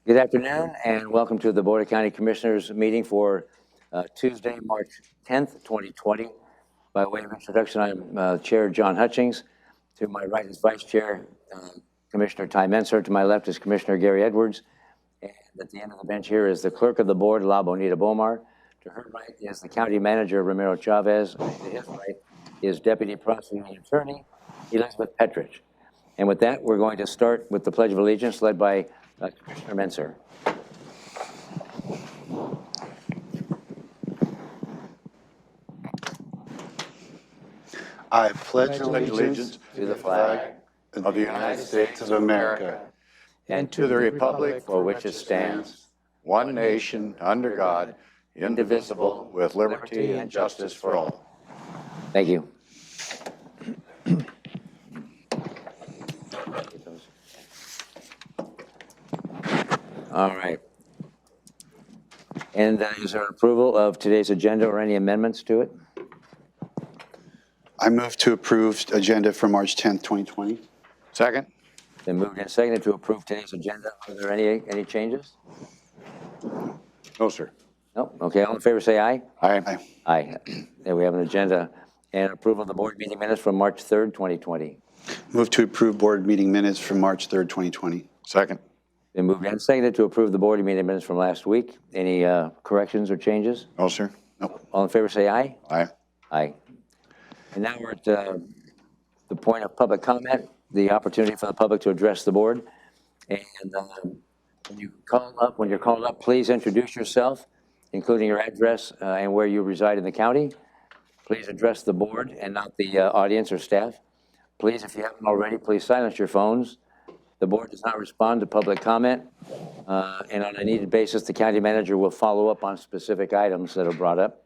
Good afternoon and welcome to the Board of County Commissioners meeting for Tuesday, March 10th, 2020. By way of introduction, I'm Chair John Hutchings. To my right is Vice Chair Commissioner Ty Menser. To my left is Commissioner Gary Edwards. And at the end of the bench here is the Clerk of the Board, La Bonita Bomar. To her right is the County Manager, Ramiro Chavez. And to his right is Deputy Prosecuting Attorney, Elizabeth Petrich. And with that, we're going to start with the Pledge of Allegiance led by Commissioner Menser. I pledge allegiance to the flag of the United States of America and to the republic for which it stands, one nation under God, indivisible, with liberty and justice for all. Thank you. All right. And is there approval of today's agenda or any amendments to it? I move to approve agenda for March 10th, 2020. Second. Then moved and seconded to approve today's agenda. Are there any changes? No, sir. No? Okay, all in favor say aye. Aye. Aye. There we have an agenda. And approval of the board meeting minutes from March 3rd, 2020. Move to approve board meeting minutes from March 3rd, 2020. Second. Then moved and seconded to approve the board meeting minutes from last week. Any corrections or changes? No, sir. No. All in favor say aye. Aye. Aye. And now we're at the point of public comment, the opportunity for the public to address the board. And when you're called up, please introduce yourself, including your address and where you reside in the county. Please address the board and not the audience or staff. Please, if you haven't already, please silence your phones. The board does not respond to public comment. And on a needed basis, the county manager will follow up on specific items that are brought up.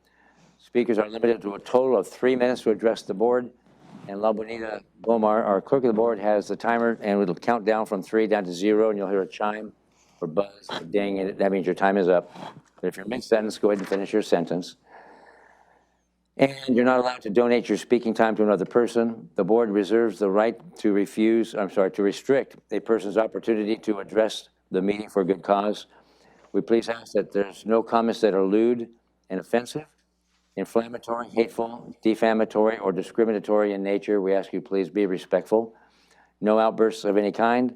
Speakers are limited to a total of 3 minutes to address the board. And La Bonita Bomar, our clerk of the board, has the timer, and it'll count down from 3 down to 0, and you'll hear a chime or buzz or ding, and that means your time is up. But if you're mid-sentence, go ahead and finish your sentence. And you're not allowed to donate your speaking time to another person. The board reserves the right to restrict a person's opportunity to address the meeting for a good cause. We please ask that there's no comments that are lewd and offensive, inflammatory, hateful, defamatory, or discriminatory in nature. We ask you please be respectful. No outbursts of any kind.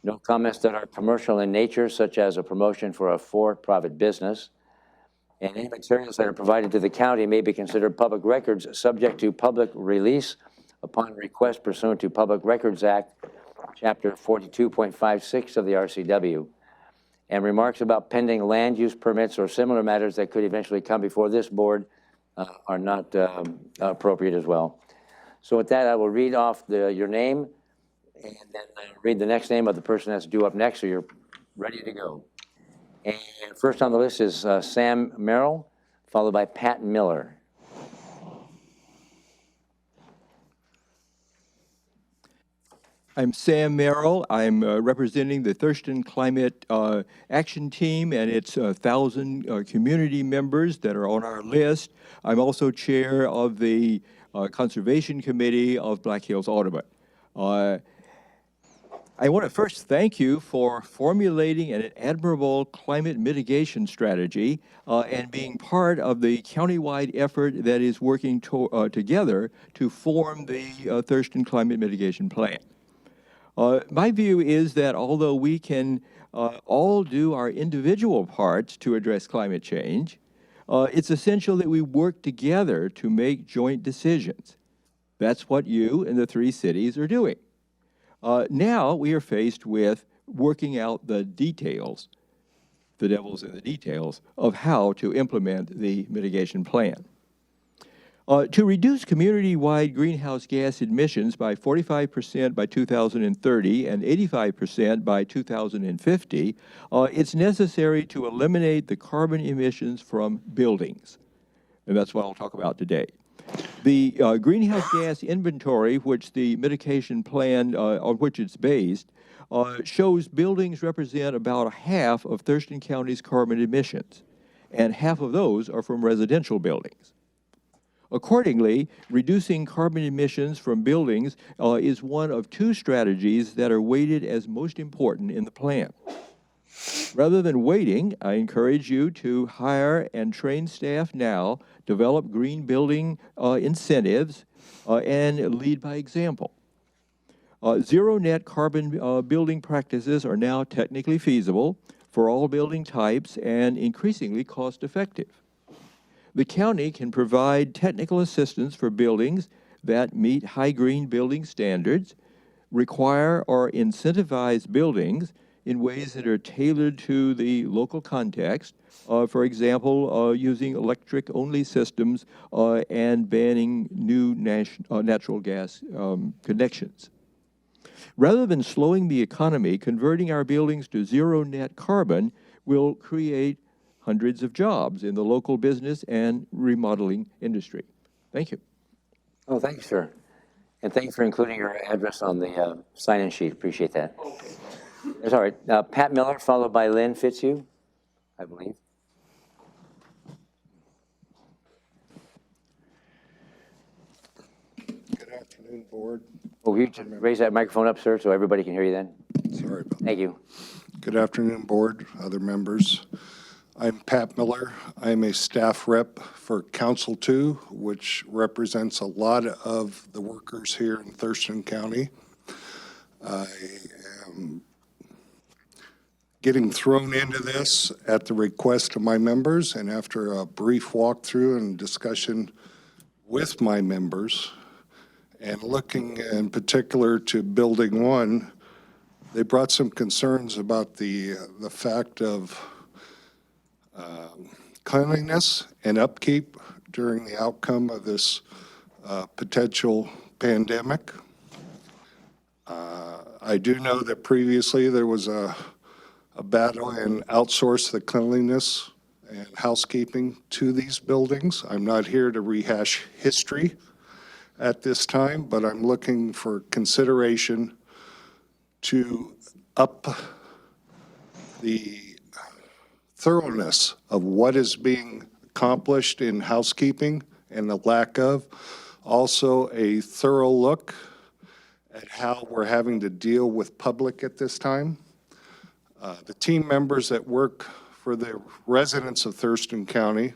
No comments that are commercial in nature, such as a promotion for a for-profit business. And any materials that are provided to the county may be considered public records subject to public release upon request pursuant to Public Records Act, Chapter 42.56 of the RCW. And remarks about pending land use permits or similar matters that could eventually come before this board are not appropriate as well. So with that, I will read off your name and then read the next name of the person that's due up next, so you're ready to go. And first on the list is Sam Merrill, followed by Pat Miller. I'm Sam Merrill. I'm representing the Thurston Climate Action Team and its 1,000 community members that are on our list. I'm also chair of the Conservation Committee of Black Hills Audubon. I want to first thank you for formulating an admirable climate mitigation strategy and being part of the countywide effort that is working together to form the Thurston Climate Mitigation Plan. My view is that although we can all do our individual parts to address climate change, it's essential that we work together to make joint decisions. That's what you and the 3 cities are doing. Now we are faced with working out the details, the devil's in the details, of how to implement the mitigation plan. To reduce community-wide greenhouse gas emissions by 45% by 2030 and 85% by 2050, it's necessary to eliminate the carbon emissions from buildings. And that's what I'll talk about today. The greenhouse gas inventory, which the mitigation plan on which it's based, shows buildings represent about half of Thurston County's carbon emissions, and half of those are from residential buildings. Accordingly, reducing carbon emissions from buildings is one of 2 strategies that are weighted as most important in the plan. Rather than waiting, I encourage you to hire and train staff now, develop green building incentives, and lead by example. Zero net carbon building practices are now technically feasible for all building types and increasingly cost effective. The county can provide technical assistance for buildings that meet high green building standards, require or incentivize buildings in ways that are tailored to the local context, for example, using electric-only systems and banning new natural gas connections. Rather than slowing the economy, converting our buildings to zero net carbon will create hundreds of jobs in the local business and remodeling industry. Thank you. Oh, thank you, sir. And thank you for including your address on the sign-in sheet. Appreciate that. Okay. That's all right. Pat Miller, followed by Lynn Fitzhugh, I believe. Good afternoon, Board. Oh, you just raise that microphone up, sir, so everybody can hear you then. Sorry about that. Thank you. Good afternoon, Board, other members. I'm Pat Miller. I'm a staff rep for Council 2, which represents a lot of the workers here in Thurston County. I am getting thrown into this at the request of my members, and after a brief walkthrough and discussion with my members, and looking in particular to Building 1, they brought some concerns about the fact of cleanliness and upkeep during the outcome of this potential pandemic. I do know that previously there was a battle and outsource the cleanliness and housekeeping to these buildings. I'm not here to rehash history at this time, but I'm looking for consideration to up the thoroughness of what is being accomplished in housekeeping and the lack of. Also, a thorough look at how we're having to deal with public at this time. The team members that work for the residents of Thurston County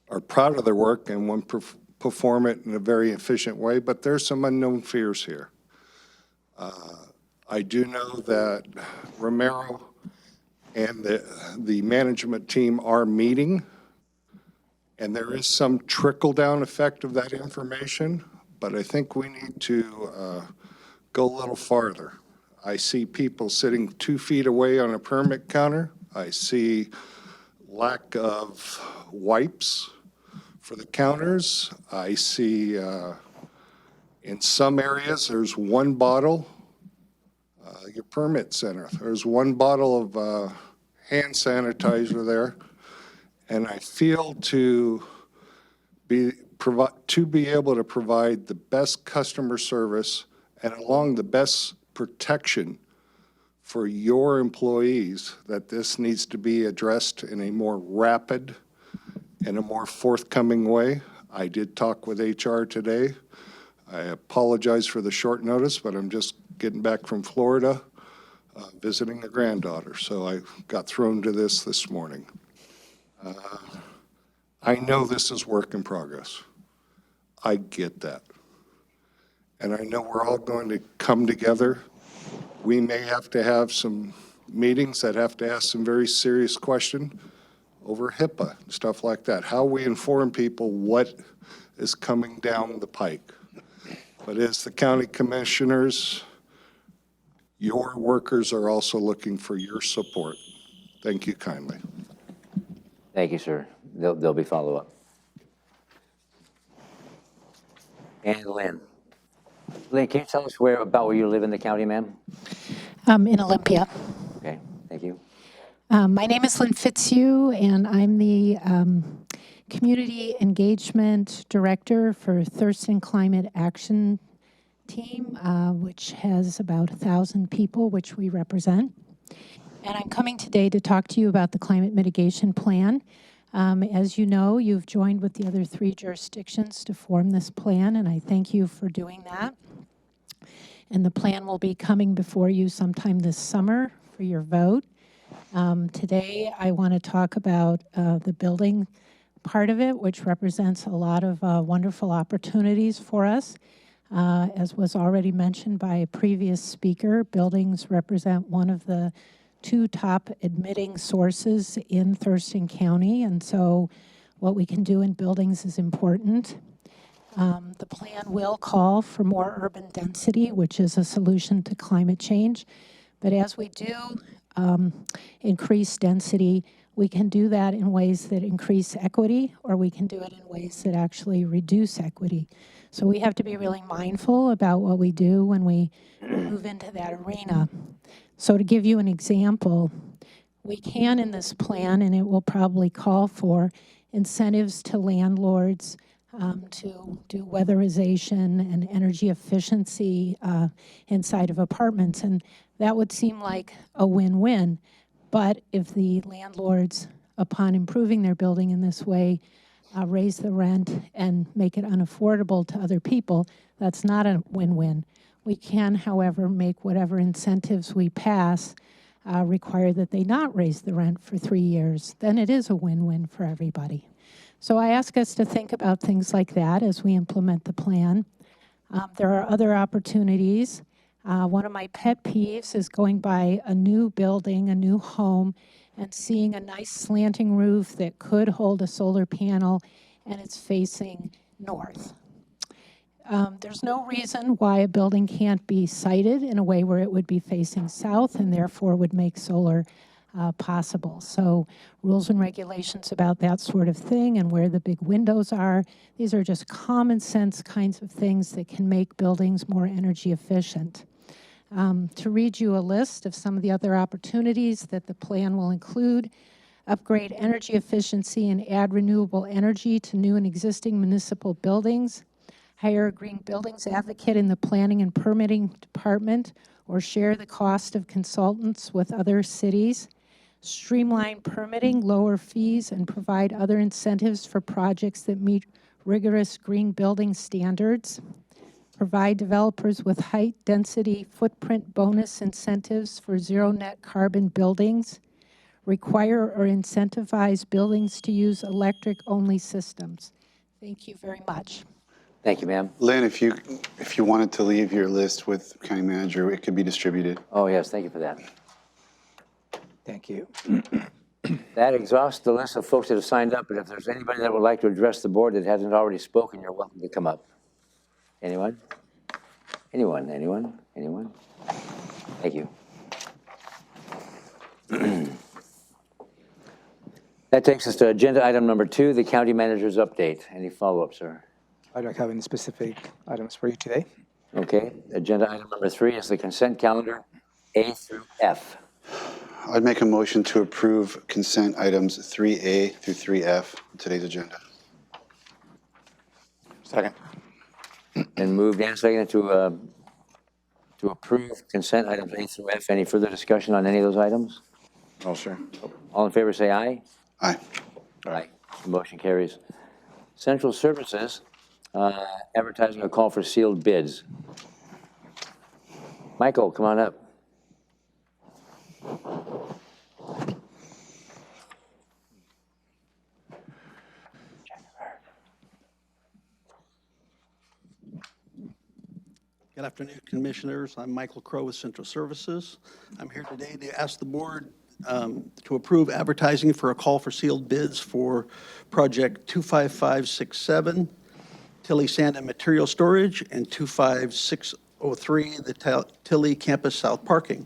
are proud of their work and want to perform it in a very efficient way, but there's some unknown fears here. I do know that Romero and the management team are meeting, and there is some trickle-down effect of that information, but I think we need to go a little farther. I see people sitting 2 feet away on a permit counter. I see lack of wipes for the counters. I see in some areas there's one bottle, your permit center, there's one bottle of hand sanitizer there, and I feel to be able to provide the best customer service and along the best protection for your employees, that this needs to be addressed in a more rapid and a more forthcoming way. I did talk with HR today. I apologize for the short notice, but I'm just getting back from Florida, visiting a granddaughter, so I got thrown to this morning. I know this is work in progress. I get that. And I know we're all going to come together. We may have to have some meetings that have to ask some very serious questions over HIPAA, stuff like that. How we inform people what is coming down the pike. But as the county commissioners, your workers are also looking for your support. Thank you kindly. Thank you, sir. There'll be follow-up. And Lynn. Lynn, can you tell us about where you live in the county, ma'am? In Olympia. Okay, thank you. My name is Lynn Fitzhugh, and I'm the Community Engagement Director for Thurston Climate Action Team, which has about 1,000 people, which we represent. And I'm coming today to talk to you about the Climate Mitigation Plan. As you know, you've joined with the other 3 jurisdictions to form this plan, and I thank you for doing that. And the plan will be coming before you sometime this summer for your vote. Today, I want to talk about the building part of it, which represents a lot of wonderful opportunities for us. As was already mentioned by a previous speaker, buildings represent one of the 2 top emitting sources in Thurston County, and so what we can do in buildings is important. The plan will call for more urban density, which is a solution to climate change. But as we do increase density, we can do that in ways that increase equity, or we can do it in ways that actually reduce equity. So we have to be really mindful about what we do when we move into that arena. So to give you an example, we can in this plan, and it will probably call for incentives to landlords to do weatherization and energy efficiency inside of apartments. And that would seem like a win-win. But if the landlords, upon improving their building in this way, raise the rent and make it unaffordable to other people, that's not a win-win. We can, however, make whatever incentives we pass require that they not raise the rent for 3 years. Then it is a win-win for everybody. So I ask us to think about things like that as we implement the plan. There are other opportunities. One of my pet peeves is going by a new building, a new home, and seeing a nice slanting roof that could hold a solar panel, and it's facing north. There's no reason why a building can't be sited in a way where it would be facing south and therefore would make solar possible. So rules and regulations about that sort of thing and where the big windows are, these are just common sense kinds of things that can make buildings more energy efficient. To read you a list of some of the other opportunities that the plan will include: upgrade energy efficiency and add renewable energy to new and existing municipal buildings, hire a green buildings advocate in the planning and permitting department, or share the cost of consultants with other cities, streamline permitting, lower fees, and provide other incentives for projects that meet rigorous green building standards, provide developers with height, density, footprint bonus incentives for zero net carbon buildings, require or incentivize buildings to use electric-only systems. Thank you very much. Thank you, ma'am. Lynn, if you wanted to leave your list with county manager, it could be distributed. Oh, yes, thank you for that. Thank you. That exhausts the list of folks that have signed up, but if there's anybody that would like to address the board that hasn't already spoken, you're welcome to come up. Anyone? Anyone? Anyone? Anyone? Thank you. That takes us to agenda item number 2, the county manager's update. Any follow-up, sir? I don't have any specific items for you today. Okay. Agenda item number 3 is the consent calendar, A through F. I'd make a motion to approve consent items 3A through 3F on today's agenda. Second. And moved and seconded to approve consent items A through F. Any further discussion on any of those items? No, sir. All in favor, say aye. Aye. Aye. The motion carries. Central Services, advertising a call for sealed bids. Michael, come on up. Good afternoon, Commissioners. I'm Michael Crow with Central Services. I'm here today to ask the board to approve advertising for a call for sealed bids for Project 25567, Tilly Sand and Material Storage, and 25603, the Tilly Campus South Parking.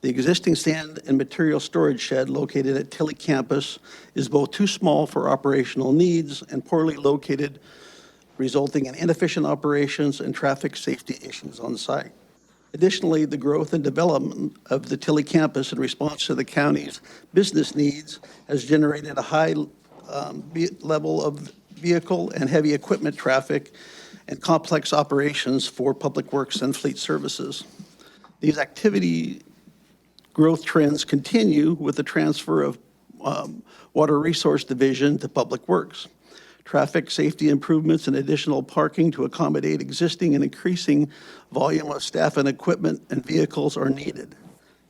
The existing sand and material storage shed located at Tilly Campus is both too small for operational needs and poorly located, resulting in inefficient operations and traffic safety issues on site. Additionally, the growth and development of the Tilly campus in response to the county's business needs has generated a high level of vehicle and heavy equipment traffic and complex operations for public works and fleet services. These activity growth trends continue with the transfer of Water Resource Division to Public Works. Traffic safety improvements and additional parking to accommodate existing and increasing volume of staff and equipment and vehicles are needed.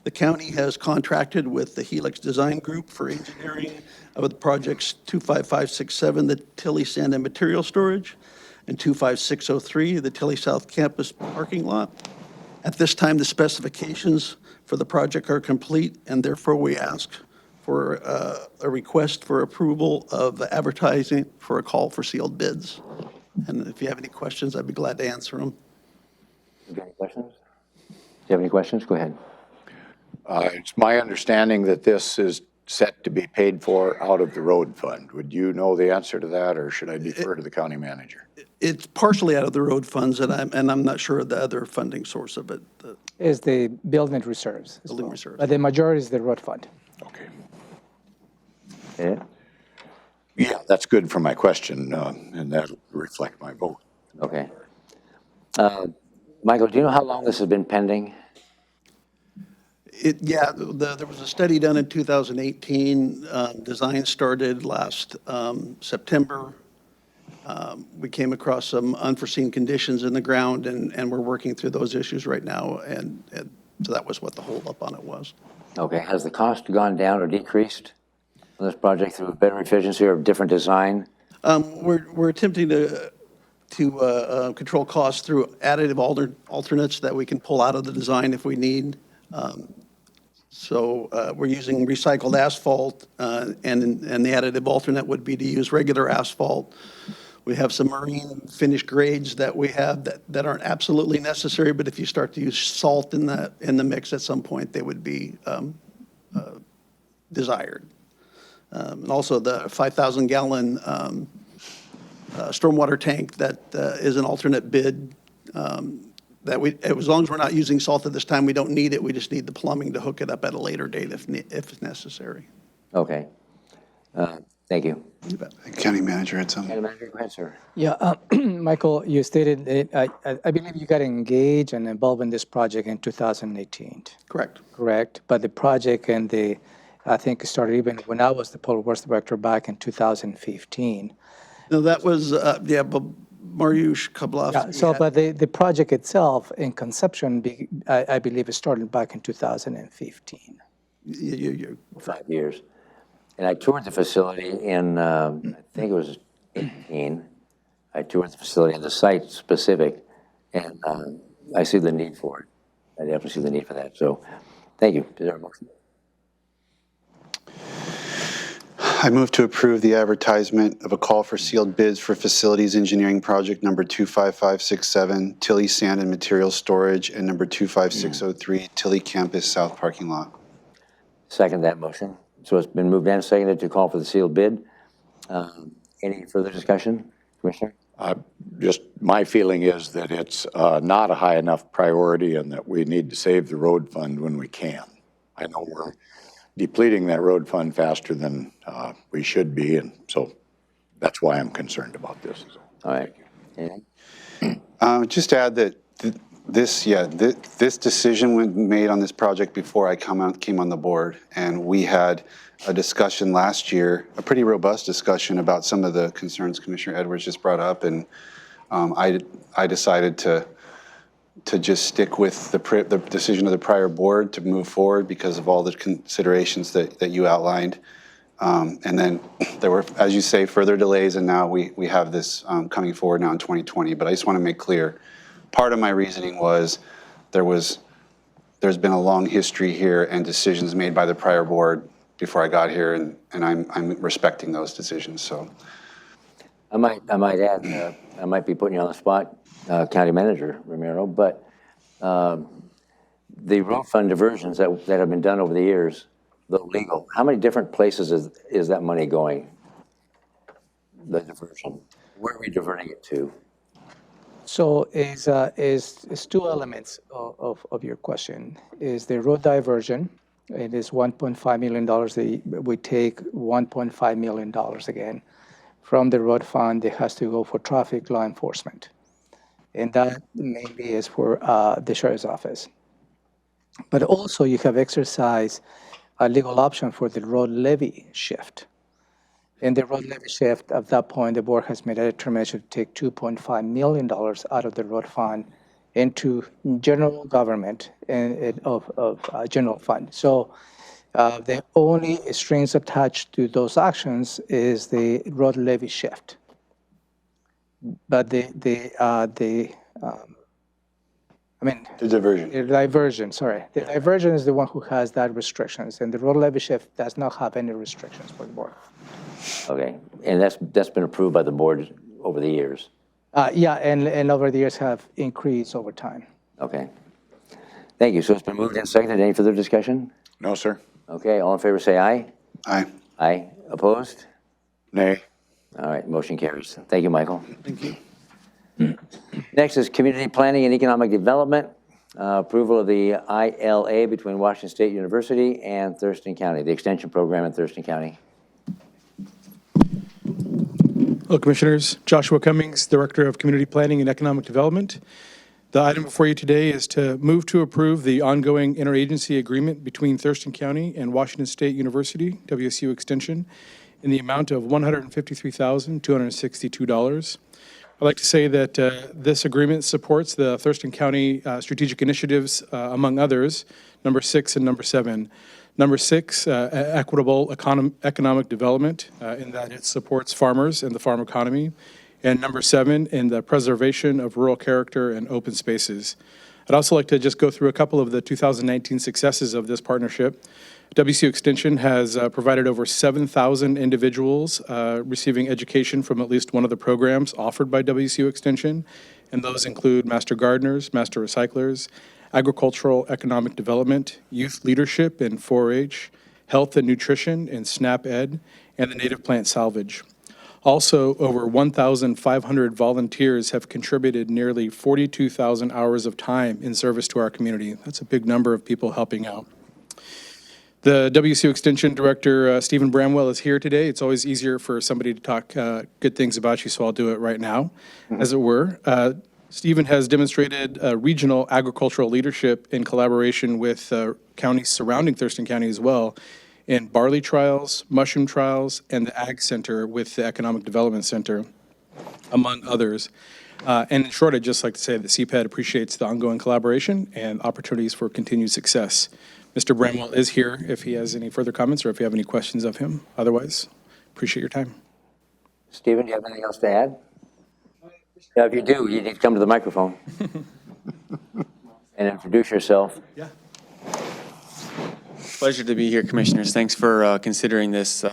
The county has contracted with the Helix Design Group for engineering of the projects 25567, the Tilly Sand and Material Storage, and 25603, the Tilly South Campus parking lot. At this time, the specifications for the project are complete, and therefore we ask for a request for approval of advertising for a call for sealed bids. And if you have any questions, I'd be glad to answer them. You got any questions? Do you have any questions? Go ahead. It's my understanding that this is set to be paid for out of the road fund. Would you know the answer to that, or should I defer to the county manager? It's partially out of the road funds, and I'm not sure of the other funding source of it. Is the building reserves. as Building well. reserves. But the majority is the road fund. Okay. Yeah? Yeah, that's good for my question, and that'll reflect my vote. Okay. Michael, do you know how long this has been pending? Yeah, there was a study done in 2018. Design started last September. We came across some unforeseen conditions in the ground, and we're working through those issues right now, and so that was what the holdup on it was. Okay, has the cost gone down or decreased on this project through better efficiency or different design? We're attempting to control costs through additive alternates that we can pull out of the design if we need. So we're using recycled asphalt, and the additive alternate would be to use regular asphalt. We have some marine finish grades that we have that aren't absolutely necessary, but if you start to use salt in the mix at some point, they would be desired. And also the 5,000-gallon stormwater tank that is an alternate bid. That as long as we're not using salt at this time, we don't need it. We just need the plumbing to hook it up at a later date if necessary. Okay. Thank you. You bet. County manager had some. County manager, go ahead, sir. Yeah, Michael, you stated that I believe you got engaged and involved in this project in 2018. Correct. Correct, but the project I think it started even when I was the public works director back in 2015. No, that was, but Mariusz Kablovsky. Yeah, so, but the project itself in conception, I believe it started back in 2015. You 5 years. And I toured the facility in, I think it was 18. I toured the facility and the site specific, and I see the need for it. I definitely see the need for that. So, thank you. Is there a motion? I move to approve the advertisement of a call for sealed bids for facilities engineering project number 25567, Tilly Sand and Material Storage, and number 25603, Tilly Campus South Parking Lot. Second that motion. So it's been moved and seconded to call for the sealed bid. Any further discussion, Commissioner? Just my feeling is that it's not a high enough priority and that we need to save the road fund when we can. I know we're depleting that road fund faster than we should be, and so that's why I'm concerned about this. All right. Anything? Just add that this decision was made on this project before I came on the board, and we had a discussion last year, a pretty robust discussion about some of the concerns Commissioner Edwards just brought up, and I decided to just stick with the decision of the prior board to move forward because of all the considerations that you outlined. And then there were, as you say, further delays, and now we have this coming forward now in 2020. But I just want to make clear, part of my reasoning was there's been a long history here and decisions made by the prior board before I got here, and I'm respecting those decisions. So I might add, I might be putting you on the spot, County Manager Romero, but the road fund diversions that have been done over the years, though legal, how many different places is that money going? The diversion, where are we diverting it to? So is two elements of your question. Is the road diversion. It is $1.5 million. We take $1.5 million again from the road fund. It has to go for traffic law enforcement. And that maybe is for the sheriff's office. But also you have exercised a legal option for the road levy shift. In the road levy shift, at that point, the board has made a determination to take $2.5 million out of the road fund into general government and of general fund. So the only strings attached to those actions is the road levy shift. But the diversion. the diversion, sorry. The diversion is the one who has that restrictions, and the road levy shift does not have any restrictions for the board. Okay, and that's been approved by the board over the years? Yeah, and over the years have increased over time. Okay. Thank you. So it's been moved and seconded. Any further discussion? No, sir. Okay, all in favor say aye. Aye. Aye. Opposed? Nay. All right, motion carries. Thank you, Michael. Thank you. Next is Community Planning and Economic Development, approval of the ILA between Washington State University and Thurston County, the extension program in Thurston County. Hello, Commissioners. Joshua Cummings, Director of Community Planning and Economic Development. The item before you today is to move to approve the ongoing interagency agreement between Thurston County and Washington State University, WSU Extension, in the amount of $153,262. I'd like to say that this agreement supports the Thurston County strategic initiatives, among others, number 6 and number 7. Number 6, equitable economic development, in that it supports farmers and the farm economy. And number 7, in the preservation of rural character and open spaces. I'd also like to just go through a couple of the 2019 successes of this partnership. WSU Extension has provided over 7,000 individuals receiving education from at least one of the programs offered by WSU Extension, and those include Master Gardeners, Master Recyclers, Agricultural Economic Development, Youth Leadership in 4-H, Health and Nutrition in SNAP Ed, and the Native Plant Salvage. Also, over 1,500 volunteers have contributed nearly 42,000 hours of time in service to our community. That's a big number of people helping out. The WSU Extension Director, Stephen Bramwell, is here today. It's always easier for somebody to talk good things about you, so I'll do it right now, as it were. Stephen has demonstrated regional agricultural leadership in collaboration with counties surrounding Thurston County as well, in barley trials, mushroom trials, and the Ag Center with the Economic Development Center, among others. And in short, I'd just like to say that CPED appreciates the ongoing collaboration and opportunities for continued success. Mr. Bramwell is here if he has any further comments or if you have any questions of him. Otherwise, appreciate your time. Stephen, do you have anything else to add? If you do, you need to come to the microphone and introduce yourself. Yeah. Pleasure to be here, Commissioners. Thanks for considering this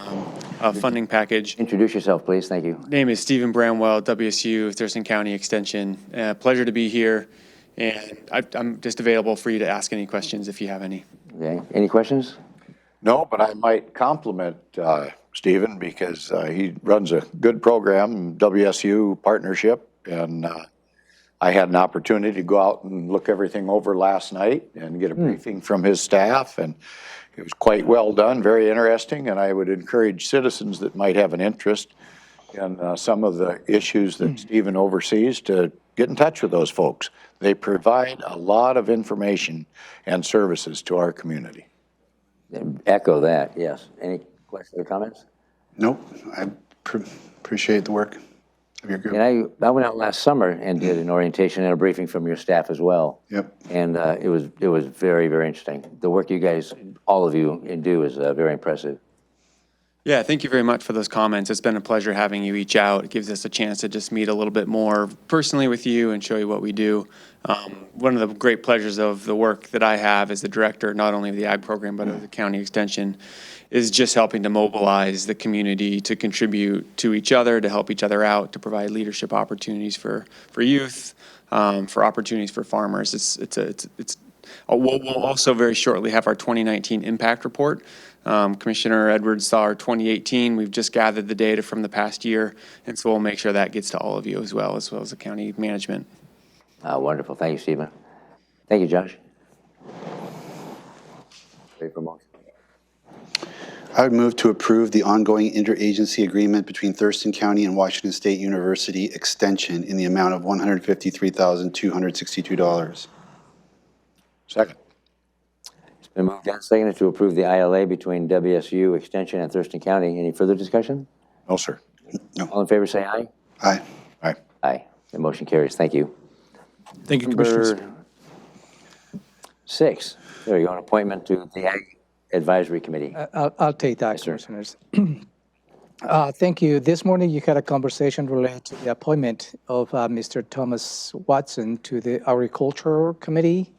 funding package. Introduce yourself, please. Thank you. Name is Stephen Bramwell, WSU, Thurston County Extension. Pleasure to be here, and I'm just available for you to ask any questions if you have any. Okay. Any questions? No, but I might compliment Stephen because he runs a good program, WSU partnership, and I had an opportunity to go out and look everything over last night and get a briefing from his staff, and it was quite well done, very interesting, and I would encourage citizens that might have an interest in some of the issues that Stephen oversees to get in touch with those folks. They provide a lot of information and services to our community. Echo that, yes. Any questions or comments? Nope. I appreciate the work of your group. And I went out last summer and did an orientation and a briefing from your staff as well. Yep. And it was very, very interesting. The work you guys, all of you, do is very impressive. Yeah, thank you very much for those comments. It's been a pleasure having you reach out. It gives us a chance to just meet a little bit more personally with you and show you what we do. One of the great pleasures of the work that I have as the director, not only of the Ag program, but of the county extension, is just helping to mobilize the community to contribute to each other, to help each other out, to provide leadership opportunities for youth, for opportunities for farmers. We'll also very shortly have our 2019 impact report. Commissioner Edwards saw our 2018. We've just gathered the data from the past year, and so we'll make sure that gets to all of you as well as the county management. Wonderful. Thank you, Stephen. Thank you, Josh. Ready for motion? I would move to approve the ongoing interagency agreement between Thurston County and Washington State University Extension in the amount of $153,262. Second. It's been moved and seconded to approve the ILA between WSU Extension and Thurston County. Any further discussion? No, sir. All in favor say aye. Aye. Aye. Aye. The motion carries. Thank you. Thank you, Commissioners. Number 6, there you go, an appointment to the Ag Advisory Committee. I'll take that, Yes, sir. Commissioners. Thank you. This morning, you had a conversation related to the appointment of Mr. Thomas Watson to the Agricultural Committee,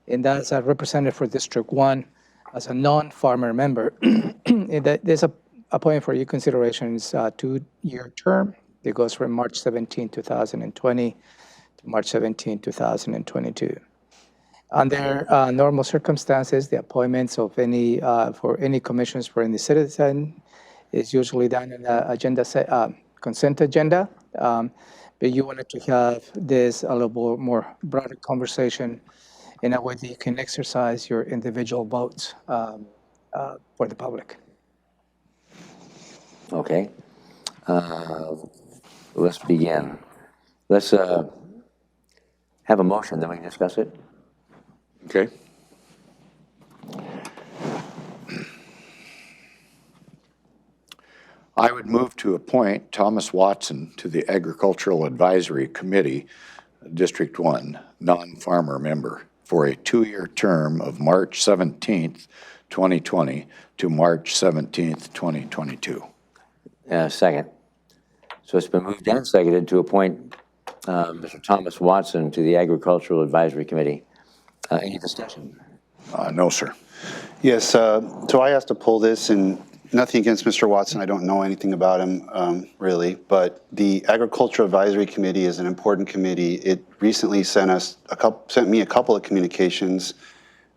and that's a representative for District 1 as a non-farmer member. And there's a appointment for your consideration. It's a 2-year term. It goes from March 17, 2020 to March 17, 2022. Under normal circumstances, the appointments of any for any commissions for any citizen is usually done in the consent agenda. But you wanted to have this a little more broader conversation in a way that you can exercise your individual votes for the public. Okay. Let's begin. Let's have a motion, then we can discuss it. Okay. I would move to appoint Thomas Watson to the Agricultural Advisory Committee, District 1, non-farmer member, for a 2-year term of March 17th, 2020 to March 17th, 2022. Second. So it's been moved and seconded to appoint Mr. Thomas Watson to the Agricultural Advisory Committee. Any discussion? No, sir. Yes, so I asked to pull this, and nothing against Mr. Watson. I don't know anything about him, really, but the Agricultural Advisory Committee is an important committee. It recently sent me a couple of communications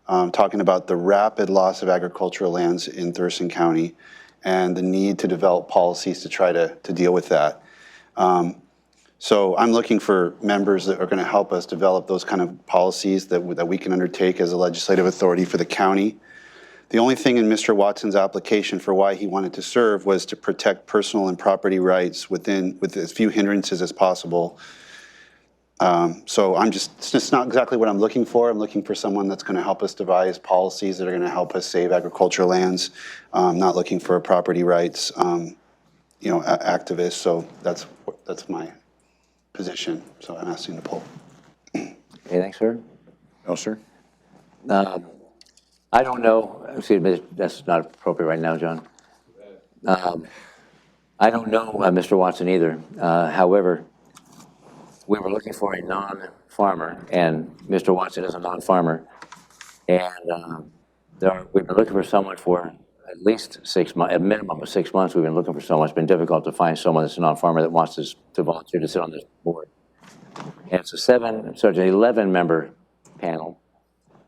talking about the rapid loss of agricultural lands in Thurston County and the need to develop policies to try to deal with that. So I'm looking for members that are going to help us develop those kind of policies that we can undertake as a legislative authority for the county. The only thing in Mr. Watson's application for why he wanted to serve was to protect personal and property rights with as few hindrances as possible. So it's just not exactly what I'm looking for. I'm looking for someone that's going to help us devise policies that are going to help us save agricultural lands. Not looking for a property rights, activist. So that's my position. So I'm asking to pull. Anything, sir? No, sir. I don't know, excuse me, that's not appropriate right now, John. I don't know Mr. Watson either. However, we were looking for a non-farmer, and Mr. Watson is a non-farmer. And we've been looking for someone for at least 6 months, a minimum of 6 months. We've been looking for someone. It's been difficult to find someone that's a non-farmer that wants to volunteer to sit on this board. And it's an 11-member panel.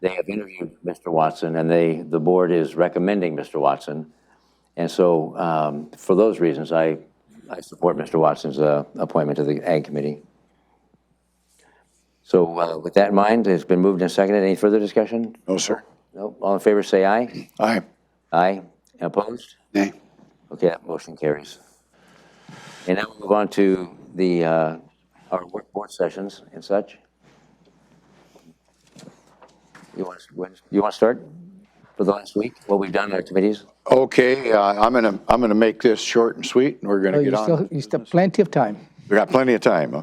They have interviewed Mr. Watson, and the board is recommending Mr. Watson. And so for those reasons, I support Mr. Watson's appointment to the Ag Committee. So with that in mind, it's been moved and seconded. Any further discussion? No, sir. No. All in favor, say aye. Aye. Aye. Opposed? Nay. Okay, that motion carries. And now we'll move on to our work board sessions and such. You want to start for the last week? What we've done in our committees? Okay, I'm gonna make this short and sweet, and we're gonna get on. You still have plenty of time. We got plenty of time.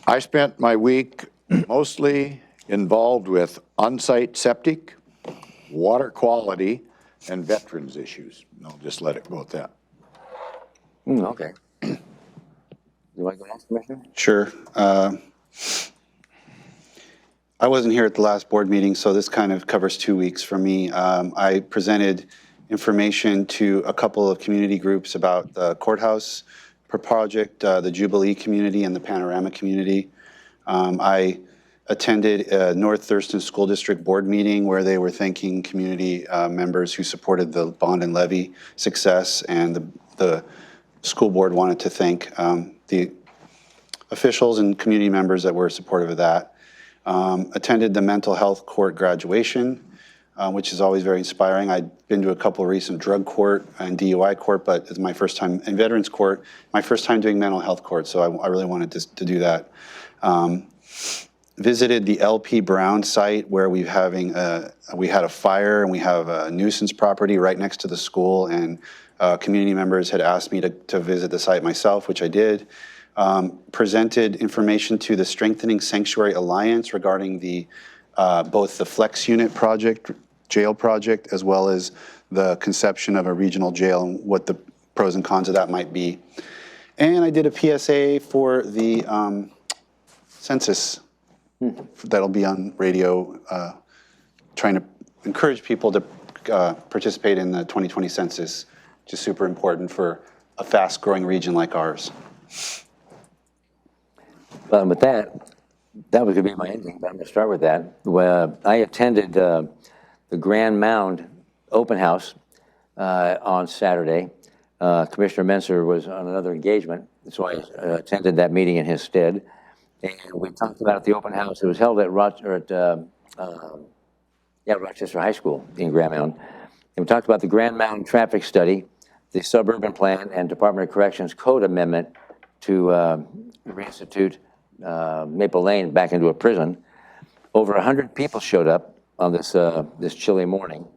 I spent my week mostly involved with on-site septic, water quality, and veterans issues. I'll just let it go at that. Okay. You want to go next, Commissioner? Sure. I wasn't here at the last board meeting, so this kind of covers 2 weeks for me. I presented information to a couple of community groups about the courthouse project, the Jubilee community and the Panorama community. I attended a North Thurston School District board meeting where they were thanking community members who supported the bond and levy success, and the school board wanted to thank the officials and community members that were supportive of that. Attended the mental health court graduation, which is always very inspiring. I'd been to a couple of recent drug court and DUI court, but it's my first time in veterans court, my first time doing mental health court, so I really wanted to do that. Visited the LP Brown site where we had a fire, and we have a nuisance property right next to the school, and community members had asked me to visit the site myself, which I did. presented information to the Strengthening Sanctuary Alliance regarding the both the Flex Unit project, jail project, as well as the conception of a regional jail and what the pros and cons of that might be. And I did a PSA for the census that'll be on radio, trying to encourage people to participate in the 2020 census, which is super important for a fast-growing region like ours. With that was going to be my ending, but I'm going to start with that. Well, I attended the Grand Mound open house on Saturday. Commissioner Menser was on another engagement, so I attended that meeting in his stead. And we talked about the open house. It was held at Rochester High School in Grand Mound. And we talked about the Grand Mound traffic study, the suburban plan, and Department of Corrections code amendment to reinstitute Maple Lane back into a prison. Over 100 people showed up on this chilly morning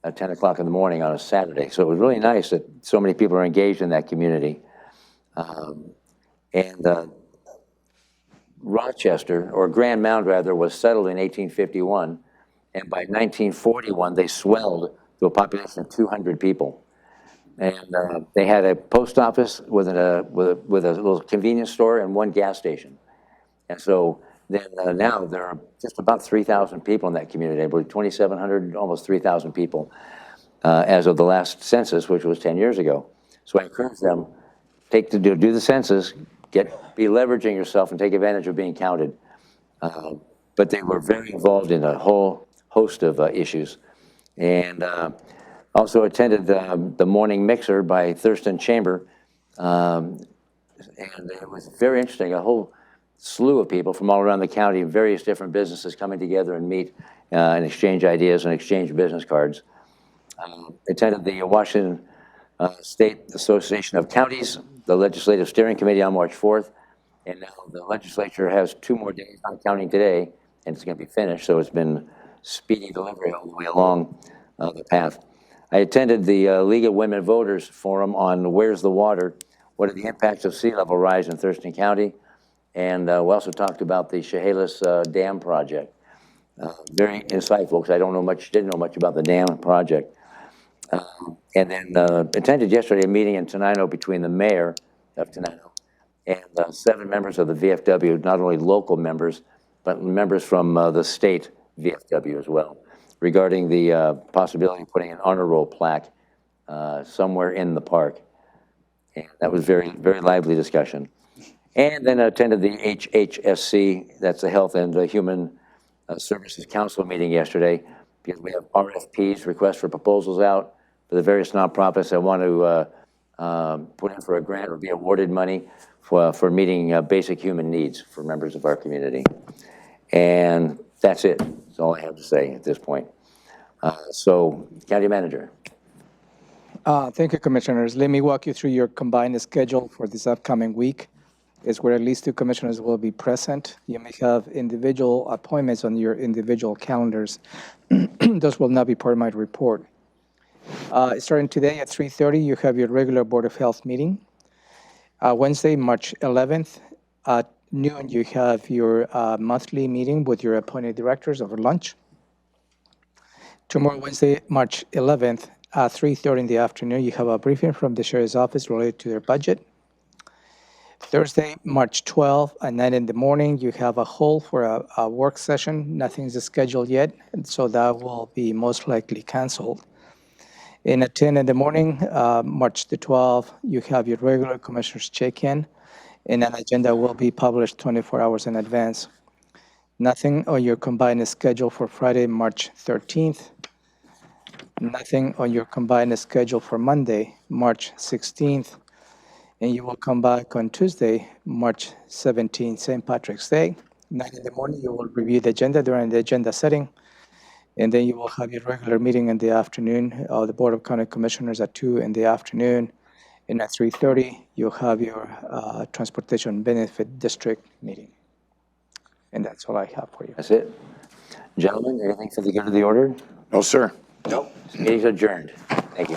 at 10 o'clock in the morning on a Saturday. So it was really nice that so many people are engaged in that community. Rochester, or Grand Mound rather, was settled in 1851, and by 1941 they swelled to a population of 200 people. And they had a post office with a little convenience store and one gas station. And so then now there are just about 3,000 people in that community. I believe 2,700, almost 3,000 people as of the last census, which was 10 years ago. So I encourage them do the census, be leveraging yourself and take advantage of being counted. But they were very involved in a whole host of issues. And also attended the morning mixer by Thurston Chamber. And it was very interesting, a whole slew of people from all around the county, various different businesses coming together and meet and exchange ideas and exchange business cards. Attended the Washington State Association of Counties, the Legislative Steering Committee on March 4th, and now the legislature has 2 more days, I'm counting today, and it's going to be finished, so it's been speedy delivery all the way along the path. I attended the League of Women Voters Forum on Where's the Water? What are the impacts of sea level rise in Thurston County? And we also talked about the Chehalis Dam project. Very insightful, because I didn't know much about the dam project. And then attended yesterday a meeting in Tenino between the mayor of Tenino and 7 members of the VFW, not only local members, but members from the state VFW as well, regarding the possibility of putting an honor roll plaque somewhere in the park. And that was very, very lively discussion. And then I attended the HHSC, that's the Health and Human Services Council meeting yesterday, because we have RFPs, requests for proposals out for the various nonprofits that want to put in for a grant or be awarded money for meeting basic human needs for members of our community. And that's it. That's all I have to say at this point. So, County Manager. Thank you, Commissioners. Let me walk you through your combined schedule for this upcoming week. Is where at least 2 commissioners will be present. You may have individual appointments on your individual calendars. Those will not be part of my report. Starting today at 3:30, you have your regular Board of Health meeting. Wednesday, March 11th, at noon, you have your monthly meeting with your appointed directors over lunch. Tomorrow, Wednesday, March 11th, at 3:30 in the afternoon, you have a briefing from the Sheriff's Office related to their budget. Thursday, March 12th at 9 in the morning, you have a hold for a work session. Nothing's scheduled yet, and so that will be most likely canceled. And at 10 in the morning, March the 12th, you have your regular commissioners check-in, and an agenda will be published 24 hours in advance. Nothing on your combined schedule for Friday, March 13th. Nothing on your combined schedule for Monday, March 16th. And you will come back on Tuesday, March 17th, St. Patrick's Day. 9 in the morning, you will review the agenda during the agenda setting. And then you will have your regular meeting in the afternoon, the Board of County Commissioners at 2 in the afternoon. And at 3:30, you'll have your Transportation Benefit District meeting. And that's all I have for you. That's it. Gentlemen, anything for the good of the order? No, sir. Nope. Meeting's adjourned. Thank you.